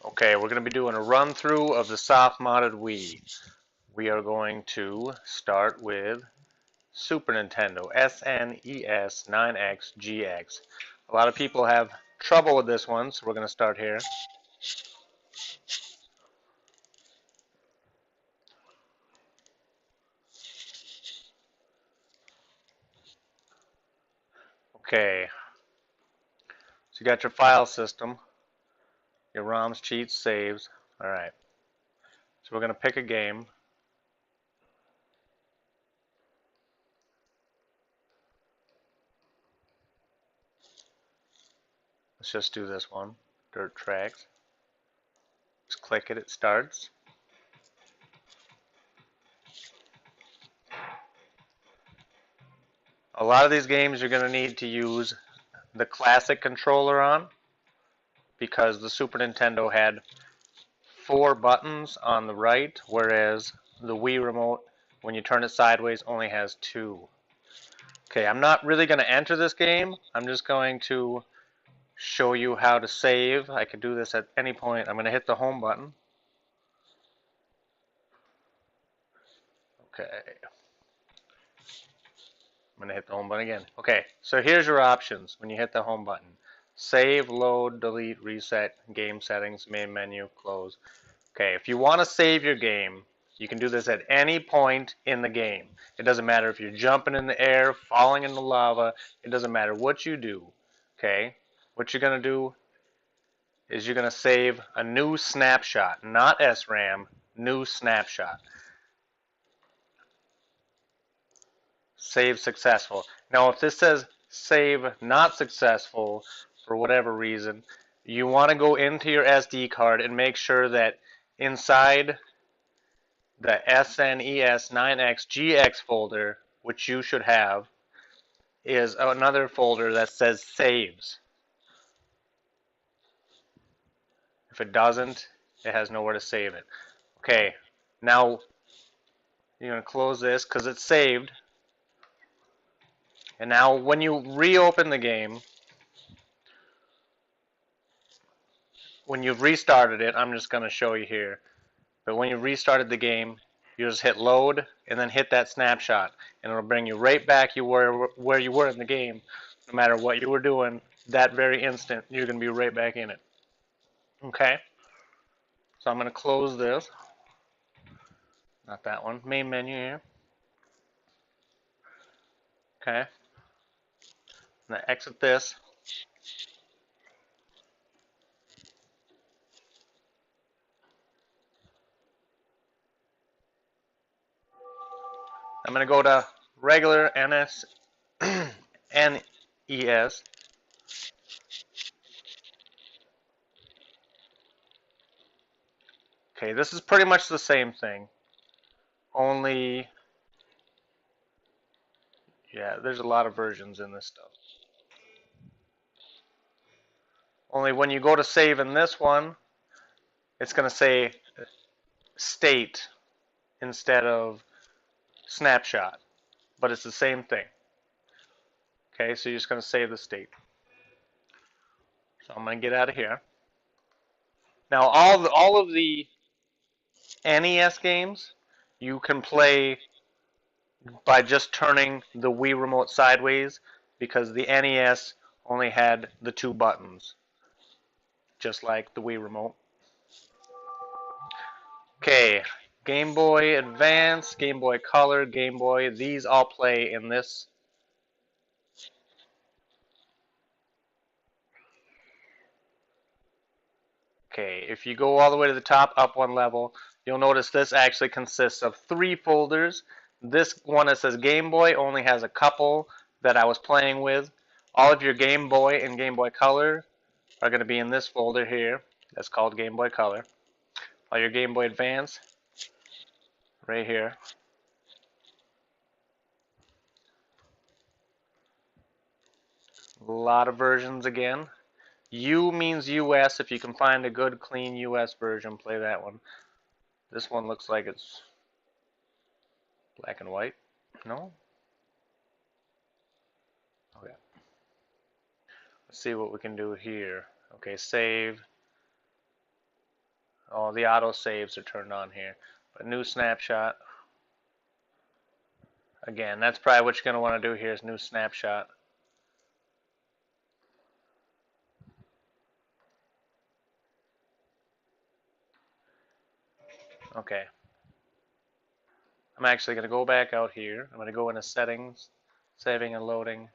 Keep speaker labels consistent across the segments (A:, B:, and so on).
A: Okay, we're going to be doing a run through of the soft modded Wii. We are going to start with Super Nintendo SNES 9X GX. A lot of people have trouble with this one, so we're going to start here. Okay, so you got your file system, your ROMs, cheats, saves. Alright, so we're going to pick a game. Let's just do this one, Dirt Tracks. Just click it, it starts. A lot of these games you're going to need to use the classic controller on because the Super Nintendo had 4 buttons on the right, whereas the Wii remote, when you turn it sideways, only has 2. Okay, I'm not really going to enter this game. I'm just going to show you how to save. I could do this at any point. I'm going to hit the home button. Okay. I'm going to hit the home button again. Okay, so here's your options when you hit the home button. Save, load, delete, reset, game settings, main menu, close. Okay, if you want to save your game, you can do this at any point in the game. It doesn't matter if you're jumping in the air, falling in the lava. It doesn't matter what you do. Okay, what you're going to do is you're going to save a new snapshot, not SRAM, new snapshot. Save successful. Now, if this says save not successful for whatever reason, you want to go into your SD card and make sure that inside the SNES 9X GX folder, which you should have, is another folder that says saves. If it doesn't, it has nowhere to save it. Okay, now you're going to close this because it's saved. And now when you reopen the game, when you've restarted it, I'm just going to show you here. But when you restarted the game, you just hit load and then hit that snapshot. And it'll bring you right back where you were in the game. No matter what you were doing, that very instant, you're going to be right back in it. Okay? So I'm going to close this. Not that one. Main menu here. Okay? I'm going to exit this. I'm going to go to regular NES. Okay, this is pretty much the same thing. Only, yeah, there's a lot of versions in this stuff. Only when you go to save in this one, it's going to say state instead of snapshot. But it's the same thing. Okay, so you're just going to save the state. So I'm going to get out of here. Now, all of the NES games you can play by just turning the Wii remote sideways because the NES only had the 2 buttons, just like the Wii remote. Okay, Game Boy Advance, Game Boy Color, Game Boy, these all play in this. Okay, if you go all the way to the top, up 1 level, you'll notice this actually consists of 3 folders. This one that says Game Boy only has a couple that I was playing with. All of your Game Boy and Game Boy Color are going to be in this folder here. That's called Game Boy Color. All your Game Boy Advance, right here. A lot of versions again. U means US. If you can find a good, clean US version, play that one. This one looks like it's black and white. No? Okay. Let's see what we can do here. Okay, save. Oh, the auto saves are turned on here. But new snapshot. Again, that's probably what you're going to want to do here is new snapshot. Okay. I'm actually going to go back out here. I'm going to go into settings, saving and loading.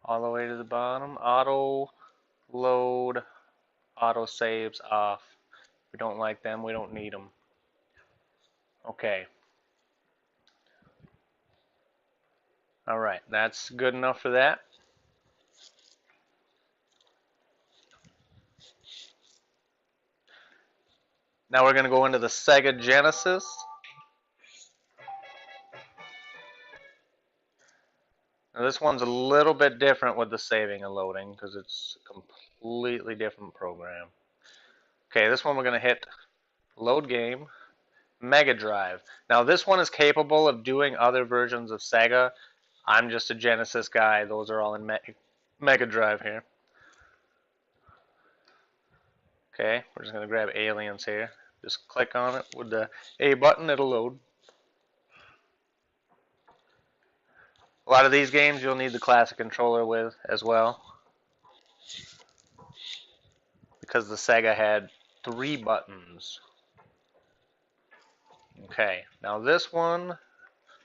A: All the way to the bottom. Auto load, auto saves off. We don't like them. We don't need them. Okay. All right. That's good enough for that. Now we're going to go into the Sega Genesis. Now this one's a little bit different with the saving and loading because it's a completely different program. Okay, this one we're going to hit load game, Mega Drive. Now this one is capable of doing other versions of Sega. I'm just a Genesis guy. Those are all in Mega Drive here. Okay, we're just going to grab Aliens here. Just click on it with the A button, it'll load. A lot of these games you'll need the classic controller with as well, because the Sega had 3 buttons. Okay, now this one,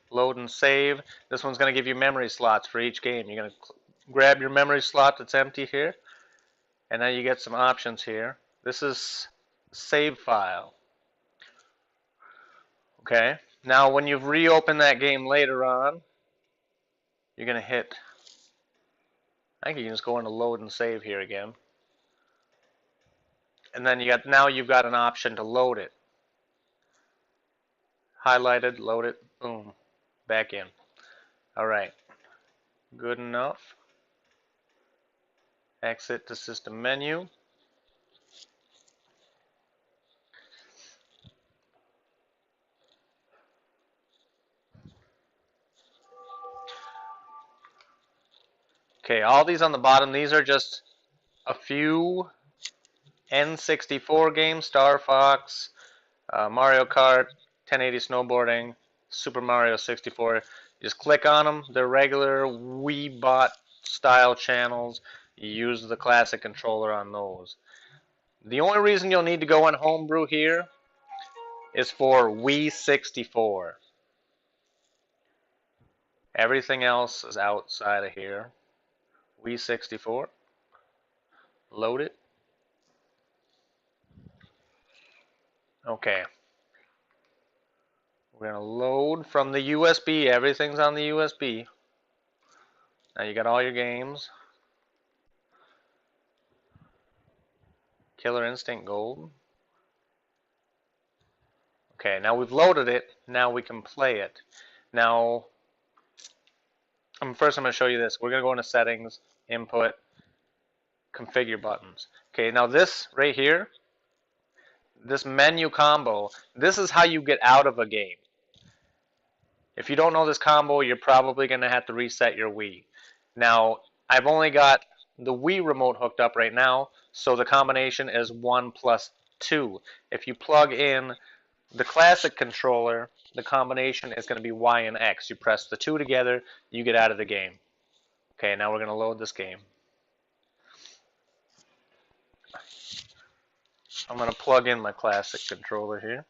A: load and save. This one's going to give you memory slots for each game. You're going to grab your memory slot that's empty here, and now you get some options here. This is save file. Okay, now when you've reopened that game later on, you're going to hit, I think you can just go into load and save here again. And then now you've got an option to load it. Highlighted, load it, boom, back in. All right, good enough. Exit the system menu. Okay, all these on the bottom, these are just a few N64 games, Star Fox, Mario Kart, 1080 Snowboarding, Super Mario 64. Just click on them. They're regular Wii-bot style channels. You use the classic controller on those. The only reason you'll need to go on Homebrew here is for Wii 64. Everything else is outside of here. Wii 64. Load it. Okay. We're going to load from the USB. Everything's on the USB. Now you got all your games. Killer Instinct Gold. Okay, now we've loaded it. Now we can play it. Now, first I'm going to show you this. We're going to go into Settings, Input, Configure Buttons. Okay, now this right here, this menu combo, this is how you get out of a game. If you don't know this combo, you're probably going to have to reset your Wii. Now, I've only got the Wii remote hooked up right now, so the combination is 1 plus 2. If you plug in the classic controller, the combination is going to be Y and X. You press the 2 together, you get out of the game. Okay, now we're going to load this game. I'm going to plug in my classic controller here.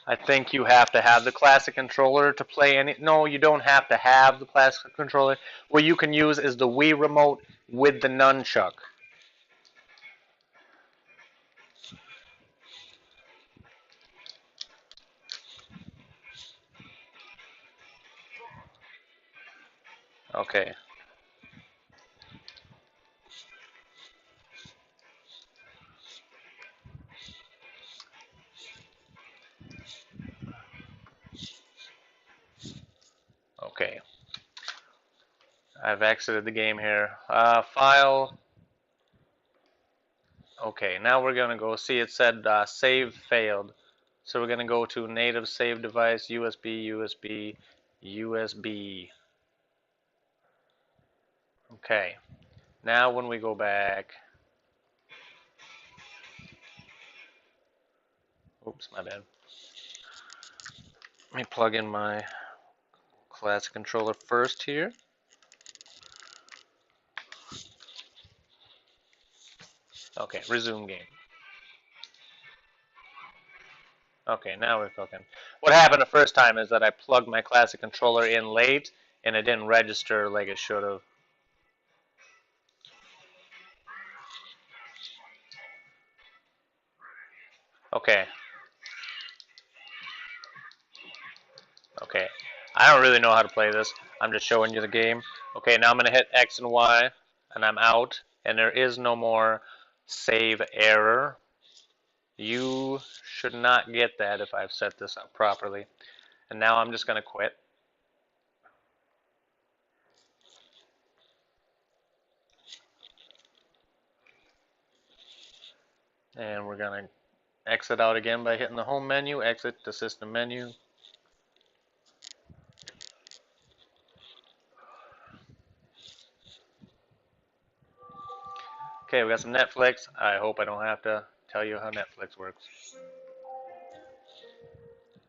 A: I think you have to have the classic controller to play any. No, you don't have to have the classic controller. What you can use is the Wii remote with the nunchuck. Okay. Okay. I've exited the game here. File. Okay, now we're going to go see it said save failed. So we're going to go to native save device, USB, USB, USB. Okay, now when we go back, oops, my bad. Let me plug in my classic controller first here. Okay, resume game. Okay, now we're cooking. What happened the first time is that I plugged my classic controller in late and it didn't register like it should have. Okay. Okay. I don't really know how to play this. I'm just showing you the game. Okay, now I'm going to hit X and Y and I'm out and there is no more save error. You should not get that if I've set this up properly. And now I'm just going to quit. And we're going to exit out again by hitting the home menu, exit the system menu. Okay, we got some Netflix. I hope I don't have to tell you how Netflix works.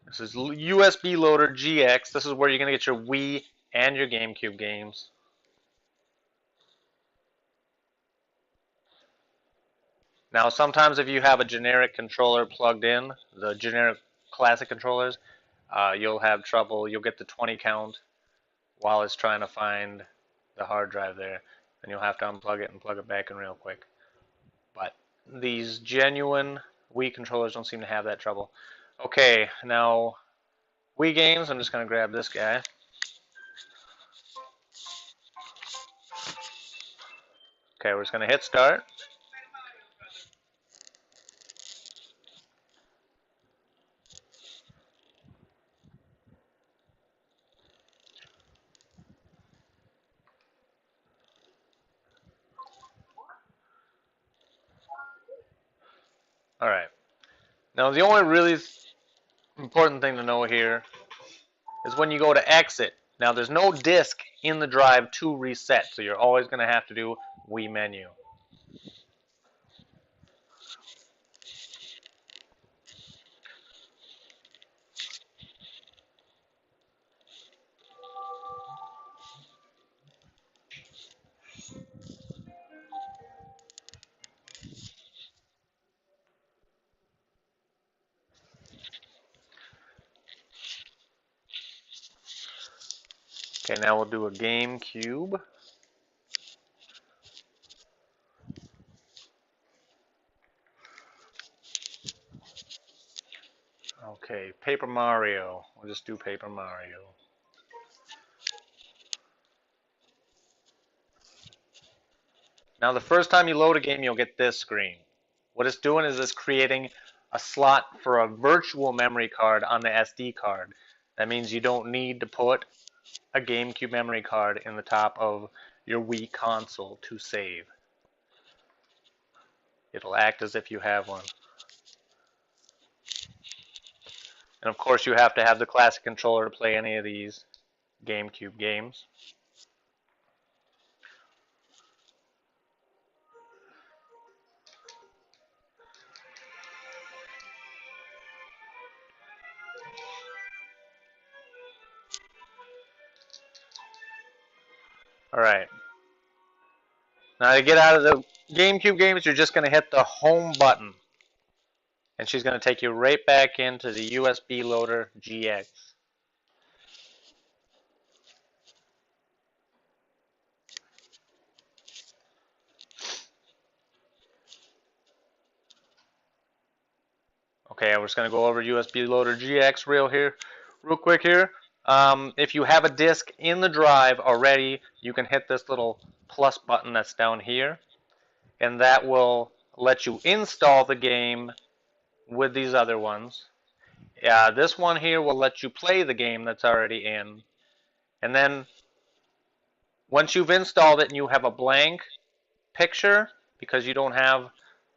A: This is USB Loader GX. This is where you're going to get your Wii and your GameCube games. Now, sometimes if you have a generic controller plugged in, the generic classic controllers, you'll have trouble. You'll get the 20 count while it's trying to find the hard drive there. And you'll have to unplug it and plug it back in real quick. But these genuine Wii controllers don't seem to have that trouble. Okay, now Wii games, I'm just going to grab this guy. Okay, we're just going to hit start. Alright. Now the only really important thing to know here is when you go to exit. Now there's no disk in the drive to reset, so you're always going to have to do Wii menu. Okay, now we'll do a GameCube. Okay, Paper Mario. We'll just do Paper Mario. Now the first time you load a game, you'll get this screen. What it's doing is it's creating a slot for a virtual memory card on the SD card. That means you don't need to put a GameCube memory card in the top of your Wii console to save. It'll act as if you have one. And of course you have to have the classic controller to play any of these GameCube games. Alright. Now to get out of the GameCube games, you're just going to hit the home button. And she's going to take you right back into the USB Loader GX. Okay, we're just going to go over USB Loader GX real quick here. If you have a disk in the drive already, you can hit this little plus button that's down here. And that will let you install the game with these other ones. This one here will let you play the game that's already in. And then once you've installed it and you have a blank picture, because you don't have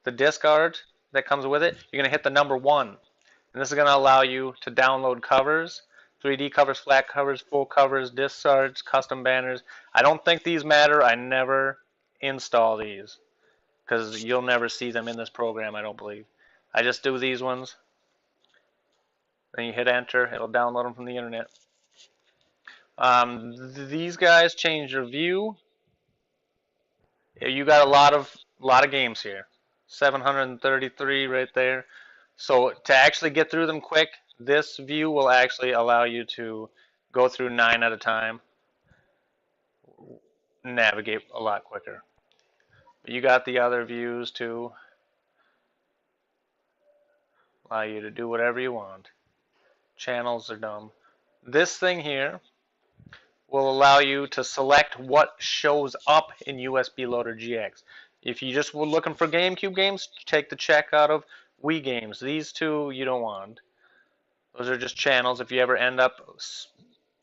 A: the disk art that comes with it, you're going to hit the number 1. And this is going to allow you to download covers 3D covers, flat covers, full covers, disc arts, custom banners. I don't think these matter. I never install these because you'll never see them in this program, I don't believe. I just do these ones. Then you hit enter. It'll download them from the internet. These guys change your view. You got a lot of games here. 733 right there. So to actually get through them quick, this view will actually allow you to go through 9 at a time, navigate a lot quicker. But you got the other views to allow you to do whatever you want. Channels are dumb. This thing here will allow you to select what shows up in USB Loader GX. If you just were looking for GameCube games, take the check out of Wii games. These two you don't want. Those are just channels. If you ever end up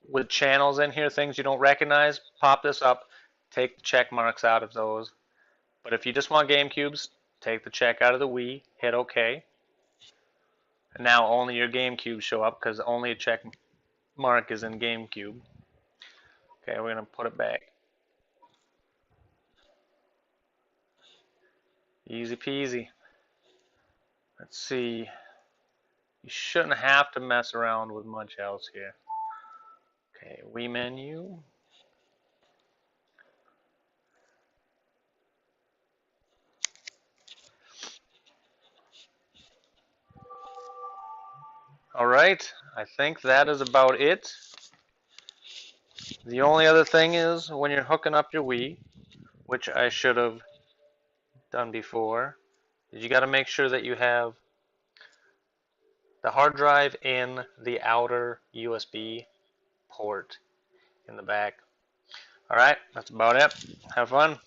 A: with channels in here, things you don't recognize, pop this up, take the check marks out of those. But if you just want GameCubes, take the check out of the Wii, hit OK. And now only your GameCubes show up because only a check mark is in GameCube. Okay, we're going to put it back. Easy peasy. Let's see. You shouldn't have to mess around with much else here. Okay, Wii menu. Alright, I think that is about it. The only other thing is when you're hooking up your Wii, which I should have done before, is you got to make sure that you have the hard drive in the outer USB port in the back. Alright, that's about it. Have fun.